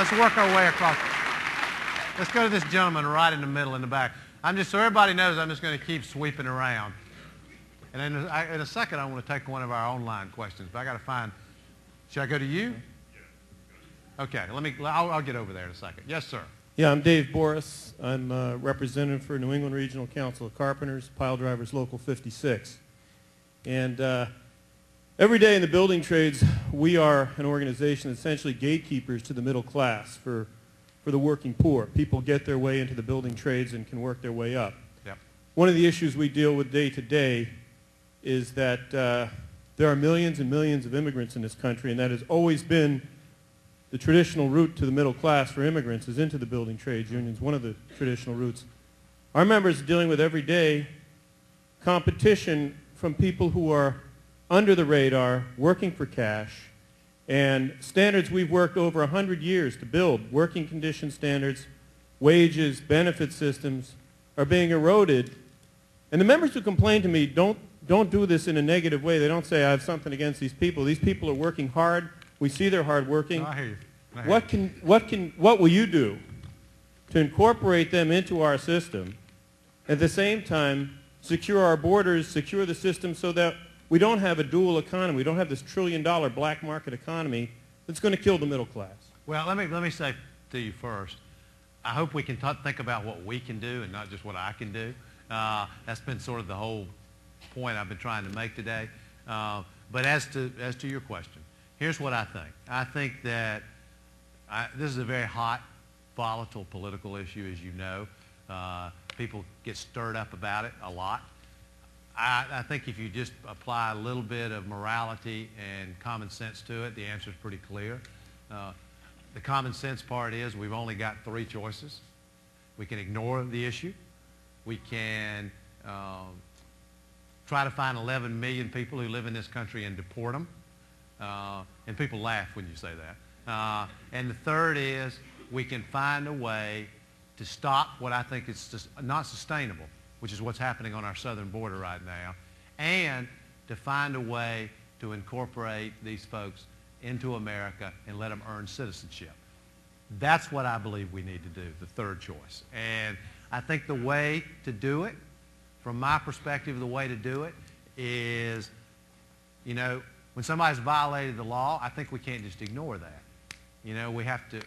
Let's work our way across. Let's go to this gentleman right in the middle in the back. So everybody knows, I'm just going to keep sweeping around. And in a second, I want to take one of our online questions, but I got to find. Should I go to you? Okay, I'll get over there in a second. Yes, sir. Yeah, I'm Dave Boris. I'm representative for New England Regional Council of Carpenters, Pile Drivers Local 56. And every day in the building trades, we are an organization essentially gatekeepers to the middle class for the working poor. People get their way into the building trades and can work their way up. Yep. One of the issues we deal with day to day is that there are millions and millions of immigrants in this country, and that has always been the traditional route to the middle class for immigrants is into the building trades unions, one of the traditional routes. Our members are dealing with every day competition from people who are under the radar, working for cash, and standards we've worked over 100 years to build, working condition standards, wages, benefit systems, are being eroded. And the members who complain to me don't do this in a negative way. They don't say, I have something against these people. These people are working hard. We see they're hard working. No, I hear you. What will you do to incorporate them into our system, at the same time secure our borders, secure the system so that we don't have a dual economy. We don't have this trillion-dollar black market economy that's going to kill the middle class. Well, let me say to you first, I hope we can think about what we can do and not just what I can do. That's been sort of the whole point I've been trying to make today. But as to your question, here's what I think. I think that this is a very hot, volatile political issue, as you know. People get stirred up about it a lot. I think if you just apply a little bit of morality and common sense to it, the answer is pretty clear. The common sense part is we've only got 3 choices. We can ignore the issue. We can try to find 11 million people who live in this country and deport them. And people laugh when you say that. And the third is we can find a way to stop what I think is just not sustainable, which is what's happening on our southern border right now, and to find a way to incorporate these folks into America and let them earn citizenship. That's what I believe we need to do, the third choice. And I think the way to do it, from my perspective, the way to do it is, you know, when somebody's violated the law, I think we can't just ignore that. You know, we have to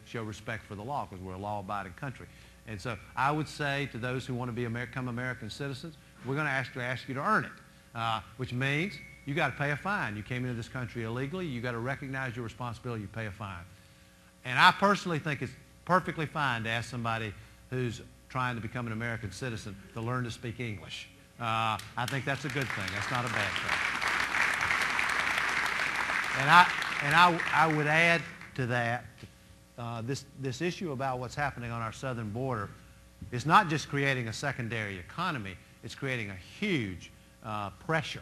show respect for the law because we're a law-abiding country. And so I would say to those who want to become American citizens, we're going to ask you to earn it, which means you got to pay a fine. You came into this country illegally. You got to recognize your responsibility. You pay a fine. And I personally think it's perfectly fine to ask somebody who's trying to become an American citizen to learn to speak English. I think that's a good thing. That's not a bad thing. And I would add to that, this issue about what's happening on our southern border is not just creating a secondary economy, it's creating a huge pressure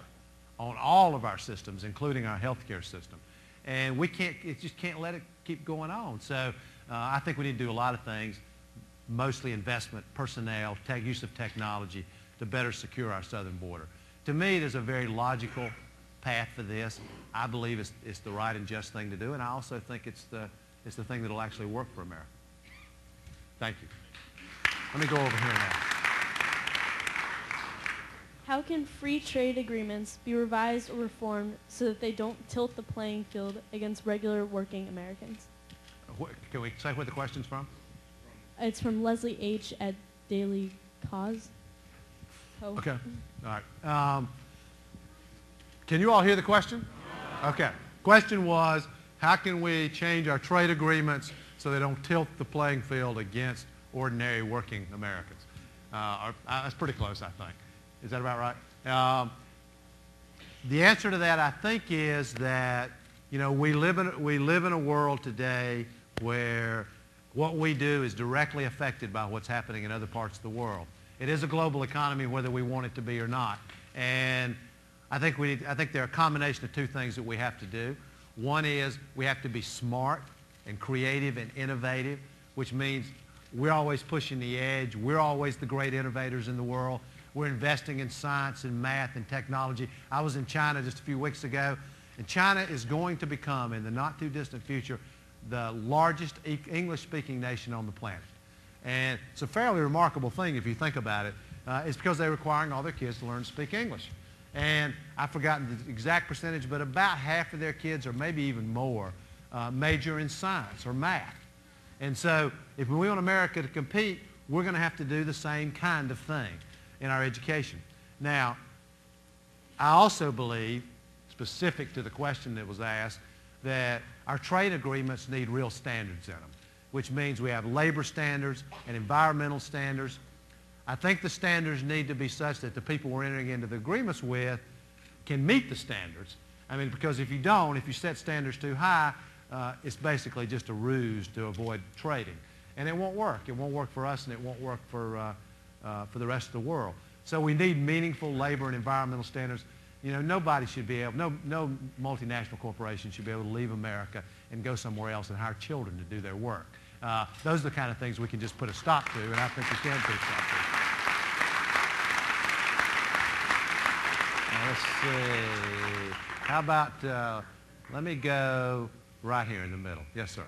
on all of our systems, including our healthcare system. And we just can't let it keep going on. So I think we need to do a lot of things, mostly investment, personnel, use of technology to better secure our southern border. To me, there's a very logical path for this. I believe it's the right and just thing to do, and I also think it's the thing that will actually work for America. Thank you. Let me go over here now. How can free trade agreements be revised or reformed so that they don't tilt the playing field against regular working Americans? Can we say where the question's from? It's from Leslie H. at Daily Cause. Okay. All right. Can you all hear the question? Okay. Question was, how can we change our trade agreements so they don't tilt the playing field against ordinary working Americans? That's pretty close, I think. Is that about right? The answer to that, I think, is that, you know, we live in a world today where what we do is directly affected by what's happening in other parts of the world. It is a global economy whether we want it to be or not. And I think there are a combination of 2 things that we have to do. One is we have to be smart and creative and innovative, which means we're always pushing the edge. We're always the great innovators in the world. We're investing in science and math and technology. I was in China just a few weeks ago, and China is going to become, in the not-too-distant future, the largest English-speaking nation on the planet. And it's a fairly remarkable thing if you think about it. It's because they're requiring all their kids to learn to speak English. And I've forgotten the exact percentage, but about half of their kids, or maybe even more, major in science or math. And so if we want America to compete, we're going to have to do the same kind of thing in our education. Now, I also believe, specific to the question that was asked, that our trade agreements need real standards in them, which means we have labor standards and environmental standards. I think the standards need to be such that the people we're entering into the agreements with can meet the standards. I mean, because if you don't, if you set standards too high, it's basically just a ruse to avoid trading. And it won't work. It won't work for us, and it won't work for the rest of the world. So we need meaningful labor and environmental standards. You know, nobody should be able, no multinational corporation should be able to leave America and go somewhere else and hire children to do their work. Those are the kind of things we can just put a stop to, and I think we can put a stop to. Now, let's see. How about, let me go right here in the middle. Yes, sir.